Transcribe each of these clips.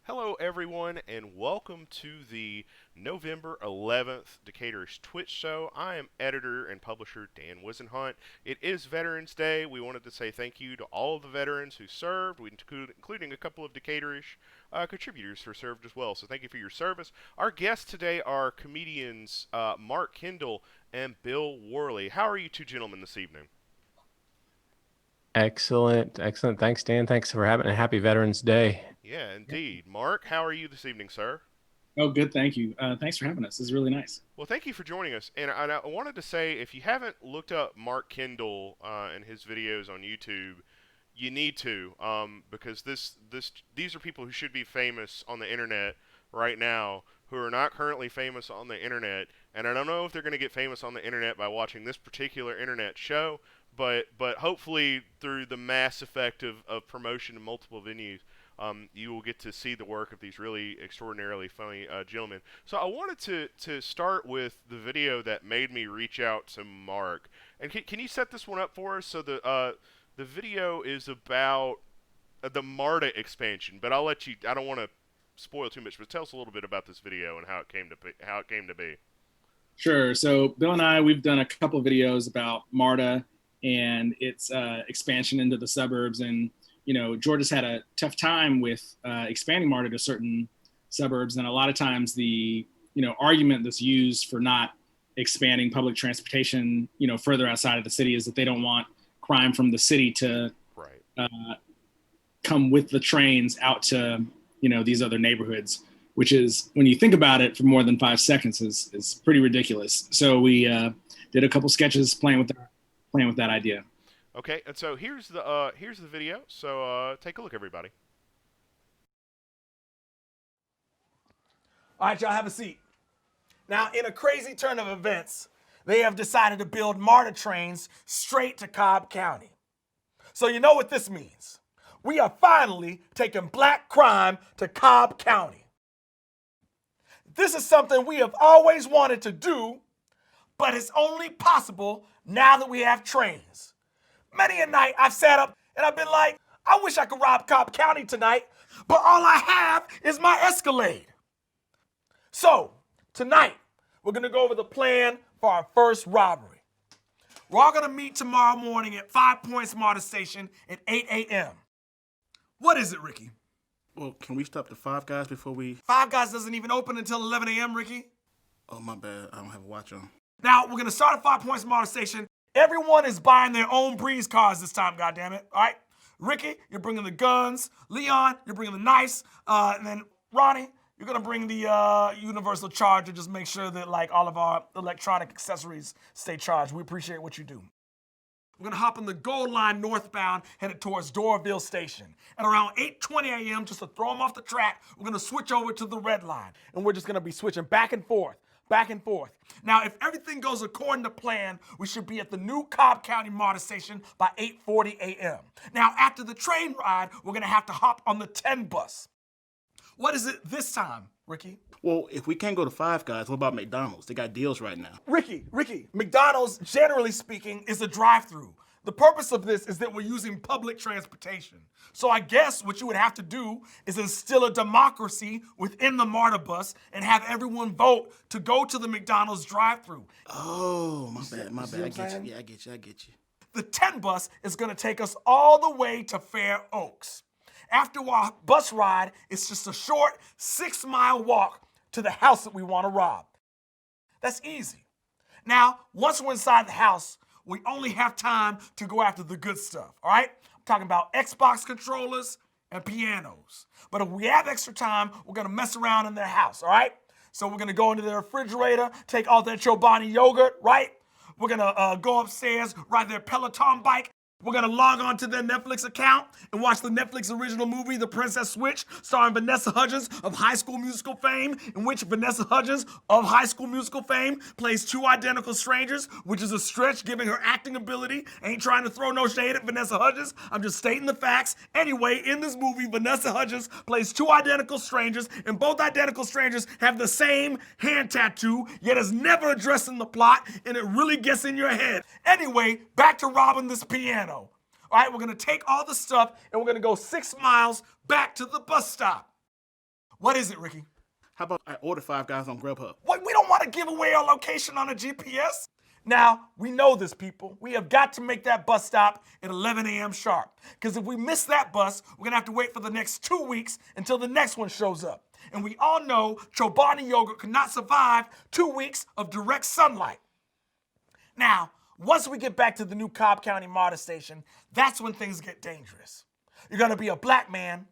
Hello, everyone, and welcome to the November 11th Decaturish Twitch show. I am editor and publisher Dan Wisenhunt. It is Veterans Day. We wanted to say thank you to all of the veterans who served, including a couple of Decaturish contributors who served as well. So thank you for your service. Our guests today are comedians Mark Kendall and Bill Worley. How are you two gentlemen this evening? Excellent. Excellent. Thanks, Dan. Thanks for having a happy Veterans Day. Yeah, indeed. Mark, how are you this evening, sir? Oh, good. Thank you. Thanks for having us. This is really nice. Well, thank you for joining us. And I wanted to say, if you haven't looked up Mark Kendall and his videos on YouTube, you need to, because these are people who should be famous on the internet right now, who are not currently famous on the internet. And I don't know if they're going to get famous on the internet by watching this particular internet show, but hopefully through the mass effect of promotion in multiple venues, you will get to see the work of these really extraordinarily funny gentlemen. So I wanted to start with the video that made me reach out to Mark. And can you set this one up for us? So the video is about the MARTA expansion, but I'll let you. I don't want to spoil too much, but tell us a little bit about this video and how it came to be. Sure. So Bill and I, we've done a couple videos about MARTA and its expansion into the suburbs. And, Georgia's had a tough time with expanding MARTA to certain suburbs. And a lot of times the, argument that's used for not expanding public transportation, further outside of the city is that they don't want crime from the city to Right. come with the trains out to, these other neighborhoods, which is, when you think about it for more than 5 seconds, is pretty ridiculous. So we did a couple sketches playing with that idea. Okay, and so here's the video. So take a look, everybody. All right, y'all have a seat. Now, in a crazy turn of events, they have decided to build MARTA trains straight to Cobb County. So you know what this means. We are finally taking black crime to Cobb County. This is something we have always wanted to do, but it's only possible now that we have trains. Many a night I've sat up and I've been like, I wish I could rob Cobb County tonight, but all I have is my Escalade. So, tonight, we're gonna go over the plan for our first robbery. We're all gonna meet tomorrow morning at 5 Points MARTA Station at 8 a.m. What is it, Ricky? Well, can we stop the Five Guys before we... Five Guys doesn't even open until 11 a.m., Ricky. Oh, my bad. I don't have a watch on. Now, we're gonna start at 5 Points MARTA Station. Everyone is buying their own Breeze cars this time, goddammit. All right? Ricky, you're bringing the guns. Leon, you're bringing the knives. And then Ronnie, you're gonna bring the universal charger. Just make sure that all of our electronic accessories stay charged. We appreciate what you do. We're gonna hop on the Gold Line northbound, headed towards Doraville Station. At around 8:20 a.m., just to throw them off the track, we're gonna switch over to the Red Line. And we're just gonna be switching back and forth. Back and forth. Now, if everything goes according to plan, we should be at the new Cobb County MARTA station by 8:40 a.m. Now, after the train ride, we're gonna have to hop on the 10 bus. What is it this time, Ricky? Well, if we can't go to Five Guys, what about McDonald's? They got deals right now. Ricky, McDonald's, generally speaking, is a drive-through. The purpose of this is that we're using public transportation. So I guess what you would have to do is instill a democracy within the MARTA bus and have everyone vote to go to the McDonald's drive-through. Oh, my bad. I get saying? you. Yeah, I get you. The 10 bus is gonna take us all the way to Fair Oaks. After our bus ride, it's just a short 6-mile walk to the house that we wanna rob. That's easy. Now, once we're inside the house, we only have time to go after the good stuff, all right? I'm talking about Xbox controllers and pianos. But if we have extra time, we're gonna mess around in their house, all right? So we're gonna go into their refrigerator, take all their Chobani yogurt, right? We're gonna go upstairs, ride their Peloton bike. We're gonna log on to their Netflix account and watch the Netflix original movie, The Princess Switch, starring Vanessa Hudgens of High School Musical fame, in which Vanessa Hudgens of High School Musical fame plays two identical strangers, which is a stretch given her acting ability. Ain't trying to throw no shade at Vanessa Hudgens. I'm just stating the facts. Anyway, in this movie, Vanessa Hudgens plays two identical strangers, and both identical strangers have the same hand tattoo, yet is never addressed in the plot, and it really gets in your head. Anyway, back to robbing this piano. All right, we're gonna take all the stuff and we're gonna go 6 miles back to the bus stop. What is it, Ricky? How about I order Five Guys on Grubhub? What? We don't want to give away our location on a GPS. Now, we know this, people. We have got to make that bus stop at 11 a.m. sharp. Because if we miss that bus, we're going to have to wait for the next 2 weeks until the next one shows up. And we all know Chobani yogurt cannot survive 2 weeks of direct sunlight. Now, once we get back to the new Cobb County MARTA station, that's when things get dangerous. You're going to be a black man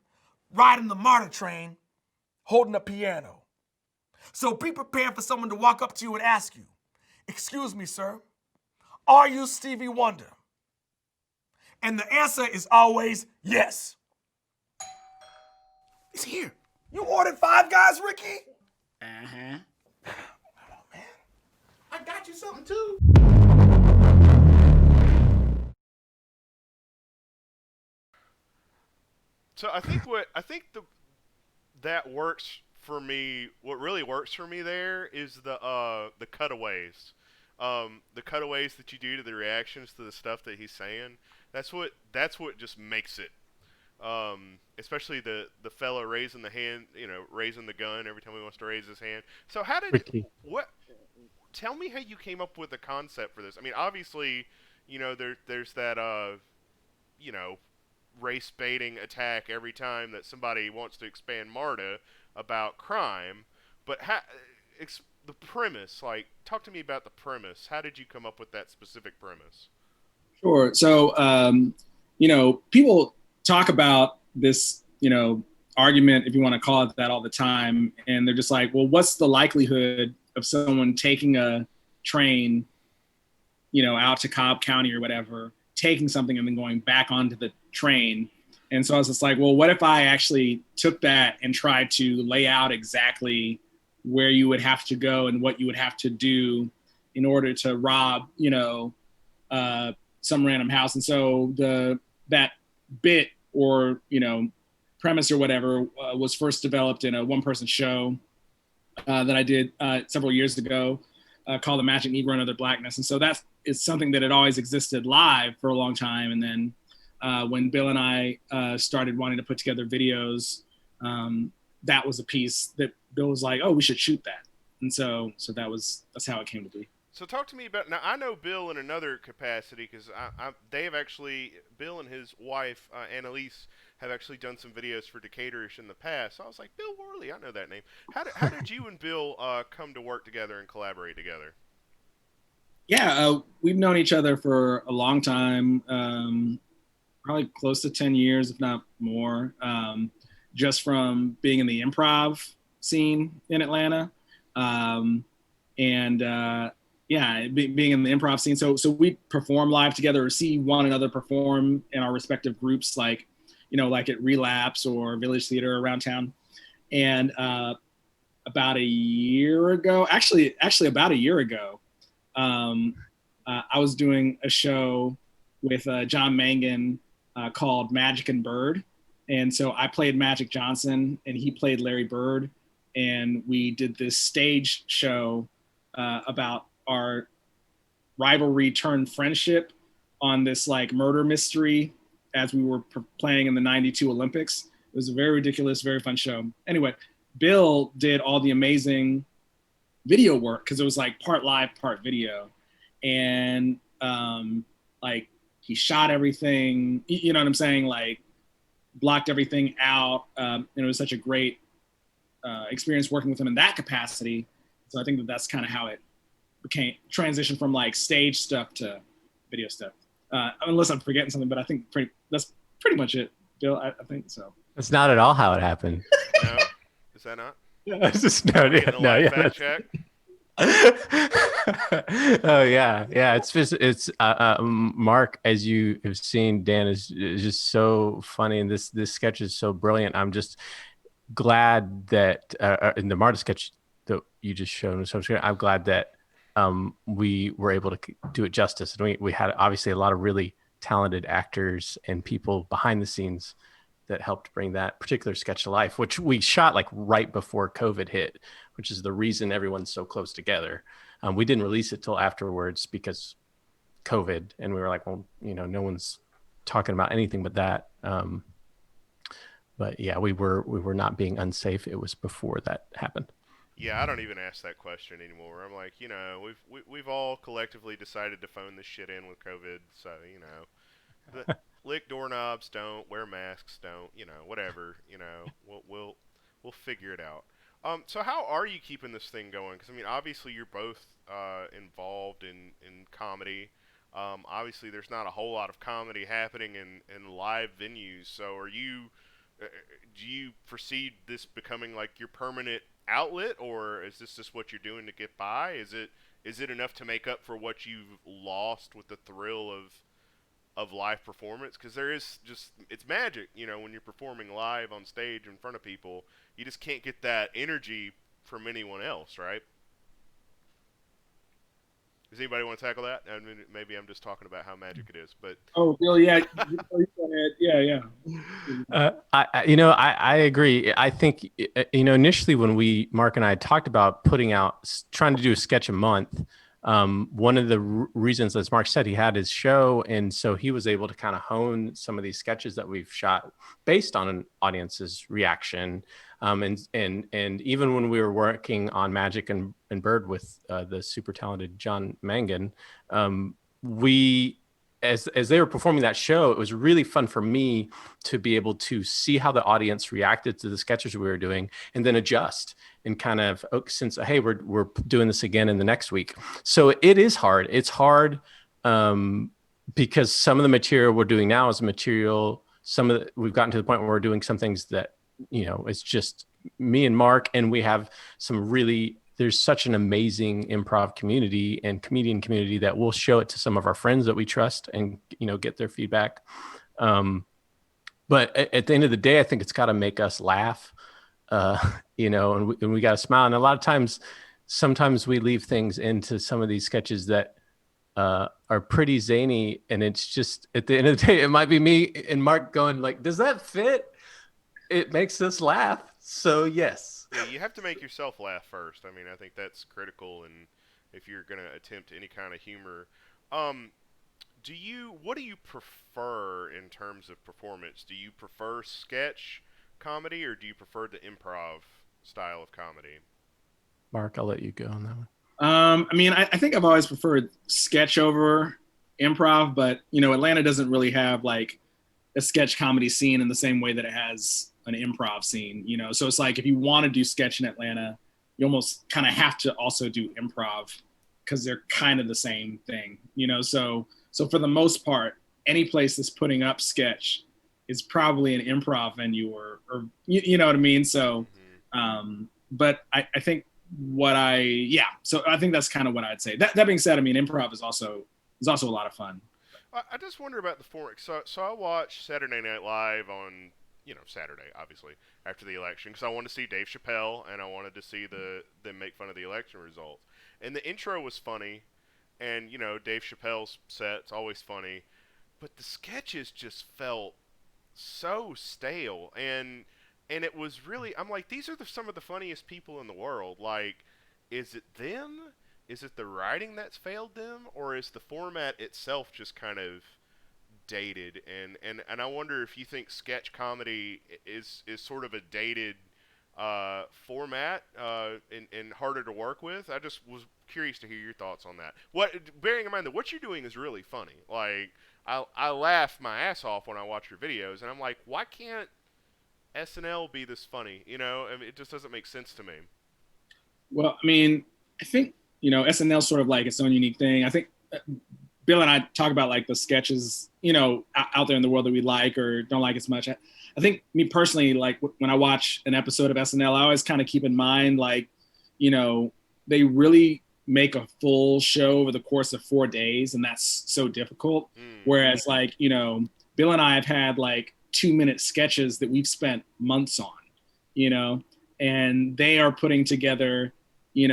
riding the MARTA train holding a piano. So be prepared for someone to walk up to you and ask you, "Excuse me, sir, are you Stevie Wonder?" And the answer is always yes. It's here. You ordered Five Guys, Ricky? Uh-huh. Come on, man. I got you something too. So that works for me. What really works for me there is the cutaways. The cutaways that you do to the reactions to the stuff that he's saying. That's what just makes it. Especially the fella raising the hand, raising the gun every time he wants to raise his hand. So how did Ricky. what? Tell me how you came up with the concept for this. I mean, obviously, there's that race baiting attack every time that somebody wants to expand MARTA about crime, but the premise, like, talk to me about the premise. How did you come up with that specific premise? Sure. So, people talk about this, argument, if you want to call it that, all the time. And they're just like, well, what's the likelihood of someone taking a train, out to Cobb County or whatever, taking something and then going back onto the train? And so I was just like, well, what if I actually took that and tried to lay out exactly where you would have to go and what you would have to do in order to rob, some random house. And so that bit or, premise or whatever was first developed in a one-person show that I did several years ago called The Magic Negro and Other Blackness. And so that is something that had always existed live for a long time. And then when Bill and I started wanting to put together videos, that was a piece that Bill was like, "Oh, we should shoot that." And so that's how it came to be. So talk to me about, now I know Bill in another capacity because Bill and his wife, Annalise, have actually done some videos for Decaturish in the past. So I was like, Bill Worley, I know that name. How did you and Bill come to work together and collaborate together? Yeah, we've known each other for a long time, probably close to 10 years, if not more, just from being in the improv scene in Atlanta. Being in the improv scene. So we perform live together or see one another perform in our respective groups, like at Relapse or Village Theater around town. And about a year ago, actually about a year ago, I was doing a show with John Mangan called Magic and Bird. And so I played Magic Johnson and he played Larry Bird. And we did this stage show about our rivalry turned friendship on this like murder mystery as we were playing in the 92 Olympics. It was a very ridiculous, very fun show. Anyway, Bill did all the amazing video work because it was like part live, part video. And he shot everything, you know what I'm saying? Like blocked everything out. And it was such a great experience working with him in that capacity. So I think that's kind of how it transitioned from like stage stuff to video stuff. Unless I'm forgetting something, but I think that's pretty much it, Bill. I think so. That's not at all how it happened. No, is that not? Yeah, it's just fact check. Oh yeah. It's Mark, as you have seen, Dan is just so funny, and this sketch is so brilliant. I'm just glad that in the MARTA sketch that you just showed, I'm glad that we were able to do it justice, and we had obviously a lot of really talented actors and people behind the scenes that helped bring that particular sketch to life, which we shot like right before COVID hit, which is the reason everyone's so close together. We didn't release it till afterwards because COVID, and we were like, well, no one's talking about anything but that. But yeah, we were not being unsafe. It was before that happened. Yeah, I don't even ask that question anymore. I'm like, we've all collectively decided to phone this shit in with COVID, so the lick doorknobs, don't wear masks, don't, whatever, we'll figure it out. So how are you keeping this thing going? Because I mean, obviously you're both involved in comedy. Obviously, there's not a whole lot of comedy happening in live venues. So do you foresee this becoming like your permanent outlet, or is this just what you're doing to get by? Is it enough to make up for what you've lost with the thrill of live performance? Because there is just, it's magic, when you're performing live on stage in front of people. You just can't get that energy from anyone else, right? Does anybody want to tackle that? I mean, maybe I'm just talking about how magic it is, but Oh, Bill, yeah, go ahead. Yeah. I agree. I think, initially when Mark and I talked about trying to do a sketch a month, one of the reasons, as Mark said, he had his show. And so he was able to kind of hone some of these sketches that we've shot based on an audience's reaction. And even when we were working on Magic and Bird with the super talented John Mangan, as they were performing that show, it was really fun for me to be able to see how the audience reacted to the sketches we were doing and then adjust and kind of, since, hey, we're doing this again in the next week. So it is hard. It's hard because some of the material we're doing now is material. We've gotten to the point where we're doing some things that, it's just me and Mark, and we have there's such an amazing improv community and comedian community that we'll show it to some of our friends that we trust and, get their feedback. But at the end of the day, I think it's got to make us laugh, and we got to smile. And a lot of times, sometimes we leave things into some of these sketches that are pretty zany. And it's just, at the end of the day, it might be me and Mark going like, does that fit? It makes us laugh. So yes. Yeah, you have to make yourself laugh first. I mean, I think that's critical, and if you're going to attempt any kind of humor. What do you prefer in terms of performance? Do you prefer sketch comedy, or do you prefer the improv style of comedy? Mark, I'll let you go on that one. I mean, I think I've always preferred sketch over improv, but Atlanta doesn't really have like a sketch comedy scene in the same way that it has an improv scene, so it's like if you want to do sketch in Atlanta, you almost kind of have to also do improv because they're kind of the same thing, so for the most part, any place that's putting up sketch is probably an improv venue or you know what I mean. So but I think so I think that's kind of what I'd say. That being said, I mean, improv is also a lot of fun. I just wonder about the format. So I watched Saturday Night Live on, Saturday, obviously, after the election, because I wanted to see Dave Chappelle, and I wanted to see them make fun of the election results. And the intro was funny, and, Dave Chappelle's set's always funny, but the sketches just felt so stale, and it was really, I'm like, these are some of the funniest people in the world. Like, is it them? Is it the writing that's failed them, or is the format itself just kind of dated? And I wonder if you think sketch comedy is sort of a dated format and harder to work with. I just was curious to hear your thoughts on that. Bearing in mind that what you're doing is really funny. Like, I laugh my ass off when I watch your videos, and I'm like, why can't SNL be this funny? I mean, it just doesn't make sense to me. Well, I mean, I think SNL sort of like its own unique thing. I think Bill and I talk about like the sketches, out there in the world that we like or don't like as much. I think me personally, like when I watch an episode of SNL, I always kind of keep in mind, like, they really make a full show over the course of 4 days, and that's so difficult. Whereas like, Bill and I have had like 2-minute sketches that we've spent months on, and they are putting together, I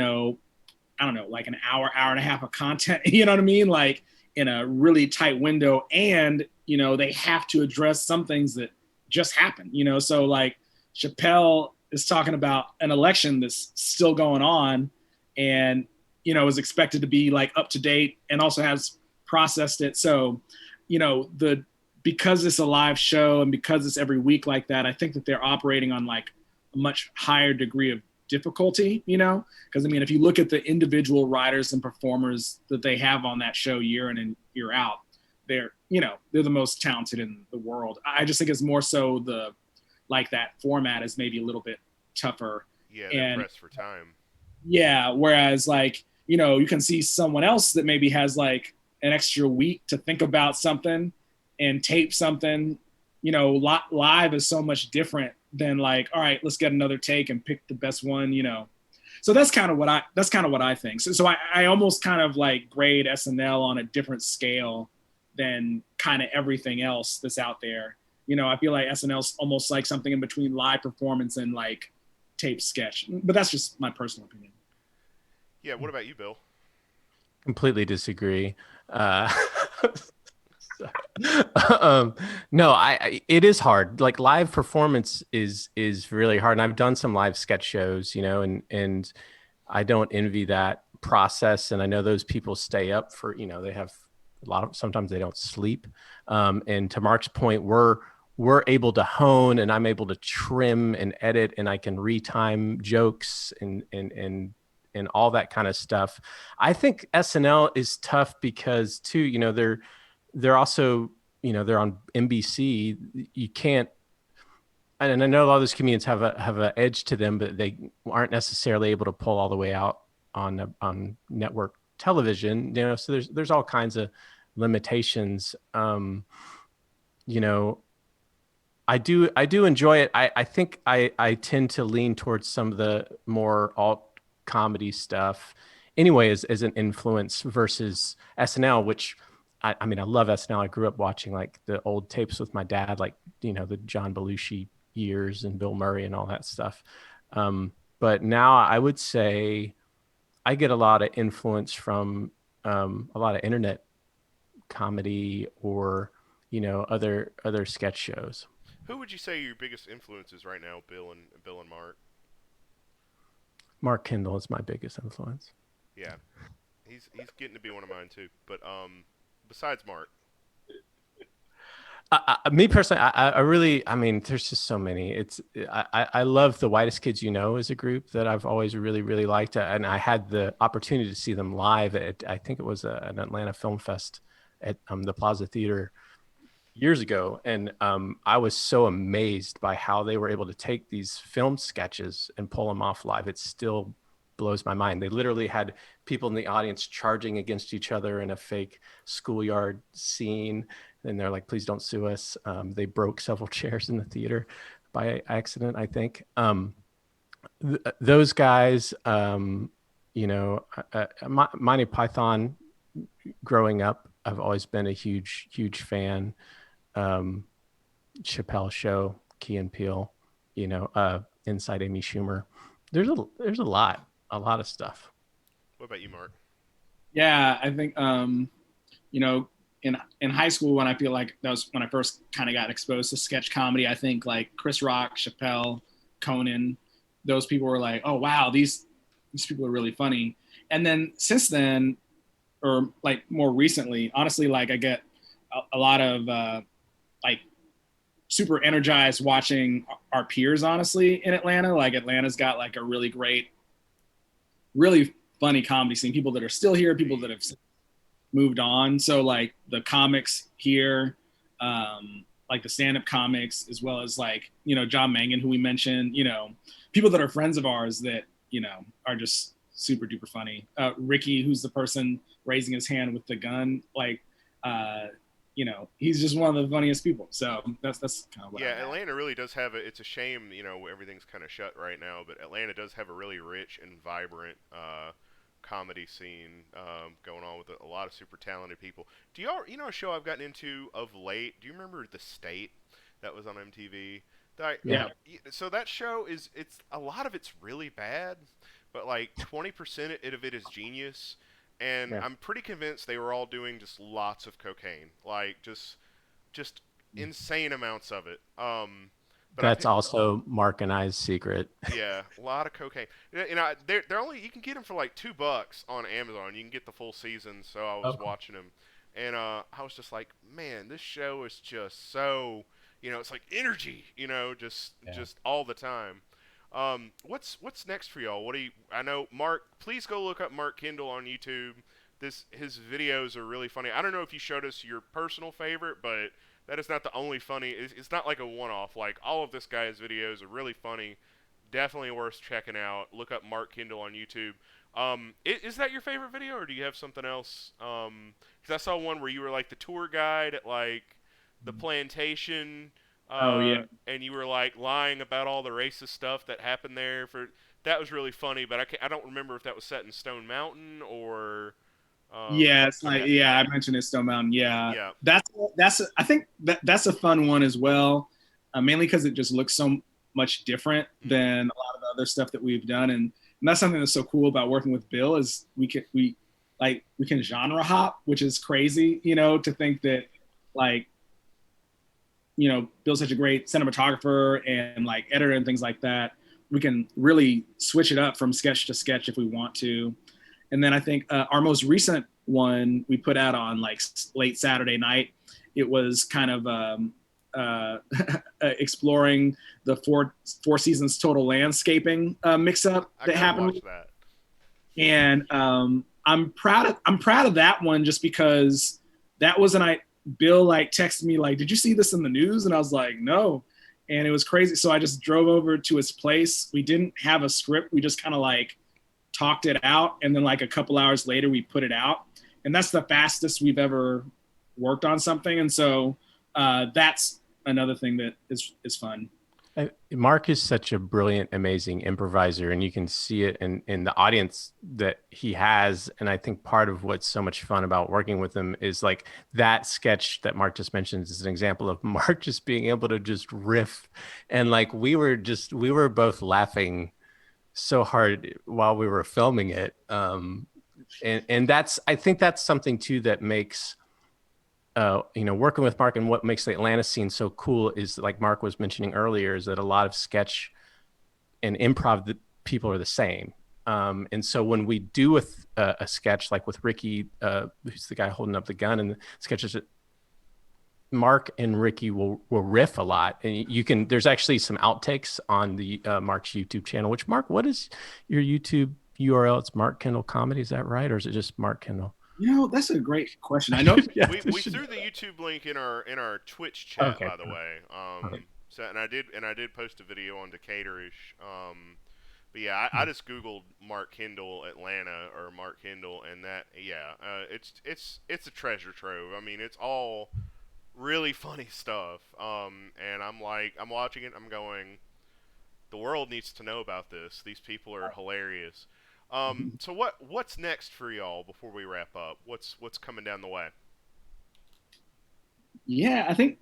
don't know, like an hour and a half of content, you know what I mean? Like in a really tight window, and, they have to address some things that just happened, so like Chappelle is talking about an election that's still going on and, is expected to be like up to date and also has processed it. So, the because it's a live show and because it's every week like that, I think that they're operating on like a much higher degree of difficulty, you know? Because I mean, if you look at the individual writers and performers that they have on that show year in and year out, they're, you know, they're the most talented in the world. I just think it's more so the, like that format is maybe a little bit tougher. Yeah, they're pressed for time. Yeah, whereas like, you know, you can see someone else that maybe has like an extra week to think about something and tape something. You know, live is so much different than like, all right, let's get another take and pick the best one, you know. So that's kind of what I think. So I almost kind of like grade SNL on a different scale than kind of everything else that's out there. You know, I feel like SNL's almost like something in between live performance and like tape sketch, but that's just my personal opinion. Yeah, what about you, Bill? Completely disagree. No, it is hard. Like live performance is really hard. And I've done some live sketch shows, you know, and I don't envy that process. And I know those people stay up for, you know, they have a lot of, sometimes they don't sleep. And to Mark's point, we're able to hone, and I'm able to trim and edit, and I can retime jokes and all that kind of stuff. I think SNL is tough because too, you know, they're also, you know, they're on NBC. You can't, and I know a lot of those comedians have a edge to them, but they aren't necessarily able to pull all the way out on network television. You know, so there's all kinds of limitations. You know, I do enjoy it. I think I tend to lean towards some of the more alt comedy stuff anyway as an influence versus SNL, which I mean, I love SNL. I grew up watching like the old tapes with my dad, like, you know, the John Belushi years and Bill Murray and all that stuff. But now I would say I get a lot of influence from a lot of internet comedy or, you know, other sketch shows. Who would you say are your biggest influences right now, Bill and Mark? Mark Kendall is my biggest influence. Yeah, he's getting to be one of mine too. But besides Mark, Me personally, I really, I mean, there's just so many. I love the Whitest Kids You Know as a group that I've always really liked, and I had the opportunity to see them live at, I think it was an Atlanta Film Fest at the Plaza Theater years ago, and I was so amazed by how they were able to take these film sketches and pull them off live. It still blows my mind. They literally had people in the audience charging against each other in a fake schoolyard scene, and they're like, please don't sue us. They broke several chairs in the theater by accident, I think. Those guys, you know, Monty Python, growing up, I've always been a huge fan. Chappelle Show, Key and Peele, you know, Inside Amy Schumer. There's a lot of stuff. what about you, Mark? Yeah, I think you know, in high school when I feel like that was when I first kind of got exposed to sketch comedy. I think like Chris Rock, Chappelle, Conan, those people were like, oh wow, these people are really funny. And then since then, or like more recently, honestly, like I get a lot of like super energized watching our peers, honestly, in Atlanta. Like Atlanta's got like a really great, really funny comedy scene. People that are still here, people that have moved on. So like the comics here, like the stand-up comics, as well as like, you know, John Mangan, who we mentioned, you know, people that are friends of ours that, you know, are just super duper funny. Ricky, who's the person raising his hand with the gun, like, you know, he's just one of the funniest people. So that's kind of what. Yeah, Atlanta really does have a. It's a shame, you know, everything's kind of shut right now, but Atlanta does have a really rich and vibrant comedy scene going on with a lot of super talented people. Do y'all, you know, a show I've gotten into of late? Do you remember The State that was on MTV? Yeah. So that show it's a lot of it's really bad, but like 20% of it is genius. And Yeah. I'm pretty convinced they were all doing just lots of cocaine, like just insane amounts of it. But That's also Mark and I's secret. yeah, a lot of cocaine. You know, they're only, you can get them for like $2 on Amazon. You can get the full season, so I was Okay. watching them. and I was just like, man, this show is just so, it's like energy, just all the time. What's next for y'all? What do you? I know Mark. Please go look up Mark Kendall on YouTube. His videos are really funny. I don't know if you showed us your personal favorite, but that is not the only funny. It's not like a one-off. Like all of this guy's videos are really funny. Definitely worth checking out. Look up Mark Kendall on YouTube. Is that your favorite video, or do you have something else? Because I saw one where you were like the tour guide at like the plantation, Oh yeah. and you were like lying about all the racist stuff that happened there. That was really funny, but I don't remember if that was set in Stone Mountain or. Yeah, it's like Okay. yeah, I mentioned it Stone Mountain. Yeah, Yeah. that's I think that's a fun one as well, mainly because it just looks so much different than a lot of the other stuff that we've done, and that's something that's so cool about working with Bill is we can genre hop, which is crazy, to think that like Bill's such a great cinematographer and like editor and things like that. We can really switch it up from sketch to sketch if we want to. And then I think our most recent one we put out on like late Saturday night. It was kind of exploring the Four Seasons total landscaping mix-up that happened. Watch that. And I'm proud of that one just because that was Bill like texted me like, "Did you see this in the news?" And I was like, "No." And it was crazy. So I just drove over to his place. We didn't have a script. We just kind of like talked it out, and then like a couple hours later we put it out, and that's the fastest we've ever worked on something. And so that's another thing that is fun. Mark is such a brilliant, amazing improviser, and you can see it in the audience that he has. And I think part of what's so much fun about working with him is like that sketch that Mark just mentioned is an example of Mark just being able to just riff. And like we were both laughing so hard while we were filming it. And I think that's something too that makes working with Mark, and what makes the Atlanta scene so cool is, like Mark was mentioning earlier, is that a lot of sketch and improv, the people are the same. And so when we do a sketch like with Ricky, who's the guy holding up the gun, and the sketches, Mark and Ricky will riff a lot, and there's actually some outtakes on the Mark's YouTube channel. Which, Mark, what is your YouTube URL? It's Mark Kendall Comedy, is that right, or is it just Mark Kendall? That's a great question. I know we threw the YouTube link in our Twitch chat, okay, by the way. Okay. So and I did post a video on Decaturish. But yeah, I just Googled Mark Kendall Atlanta or Mark Kendall, and it's a treasure trove. I mean, it's all really funny stuff. And I'm watching it, I'm going, the world needs to know about this. These people are hilarious. So what's next for y'all before we wrap up? What's coming down the way? Yeah, I think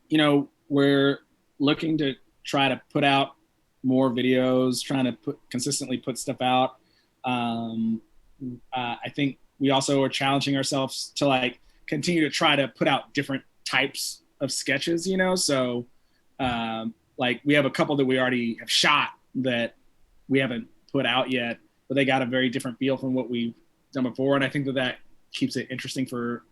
we're looking to try to put out more videos, trying to consistently put stuff out. I think we also are challenging ourselves to like continue to try to put out different types of sketches. So like we have a couple that we already have shot that we haven't put out yet, but they got a very different feel from what we've done before. And I think that keeps it interesting for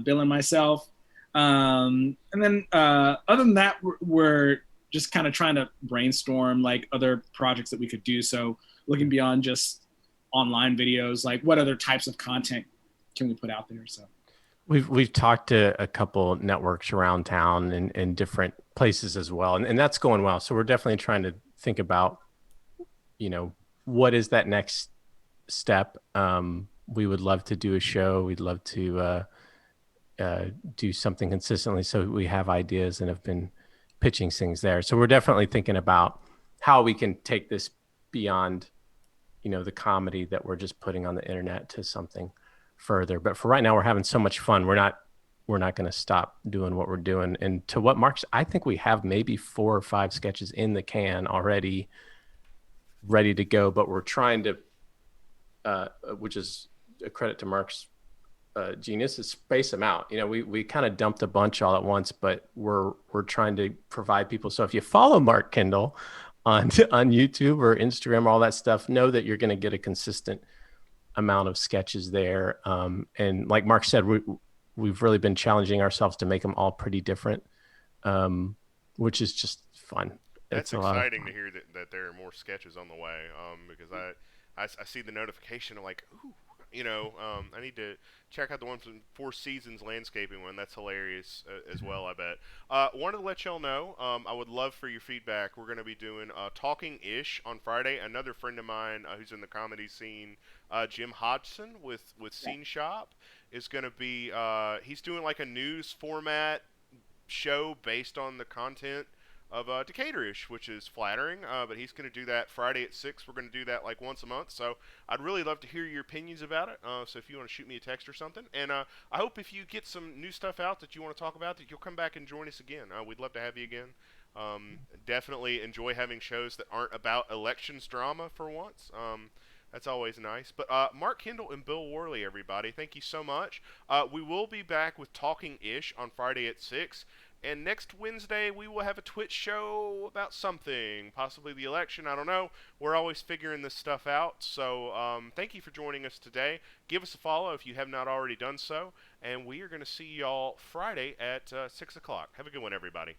Bill and myself. And then other than that, we're just kind of trying to brainstorm like other projects that we could do. So looking beyond just online videos, like what other types of content can we put out there? So we've talked to a couple networks around town and different places as well. And that's going well. So we're definitely trying to think about, what is that next step? We would love to do a show. We'd love to do something consistently. So we have ideas and have been pitching things there. So we're definitely thinking about how we can take this beyond, the comedy that we're just putting on the internet to something further. But for right now, we're having so much fun. We're not going to stop doing what we're doing. And to what Mark's, I think we have maybe 4 or 5 sketches in the can already ready to go, but we're trying to, which is a credit to Mark's genius, is space them out. We kind of dumped a bunch all at once, but we're trying to provide people. So if you follow Mark Kendall on YouTube or Instagram, all that stuff, know that you're going to get a consistent amount of sketches there. And like Mark said, we've really been challenging ourselves to make them all pretty different, which is just fun. That's It's a lot of exciting to fun. hear that there are more sketches on the way. Because I see the notification. I'm like, ooh, I need to check out the one from Four Seasons Landscaping one. That's hilarious as well, I bet. Wanted to let y'all know, I would love for your feedback. We're going to be doing Talking Ish on Friday. Another friend of mine who's in the comedy scene, Jim Hodgson with Scene Shop, is going to be, he's doing like a news format show based on the content of Decaturish, which is flattering. But he's going to do that Friday at 6. We're going to do that like once a month. So I'd really love to hear your opinions about it. So if you want to shoot me a text or something. And I hope if you get some new stuff out that you want to talk about, that you'll come back and join us again. We'd love to have you again. Definitely enjoy having shows that aren't about elections drama for once. That's always nice. But Mark Kendall and Bill Worley, everybody, thank you so much. We will be back with Talking Ish on Friday at 6. And next Wednesday, we will have a Twitch show about something, possibly the election. I don't know. We're always figuring this stuff out. So thank you for joining us today. Give us a follow if you have not already done so. And we are going to see y'all Friday at 6 o'clock. Have a good one, everybody.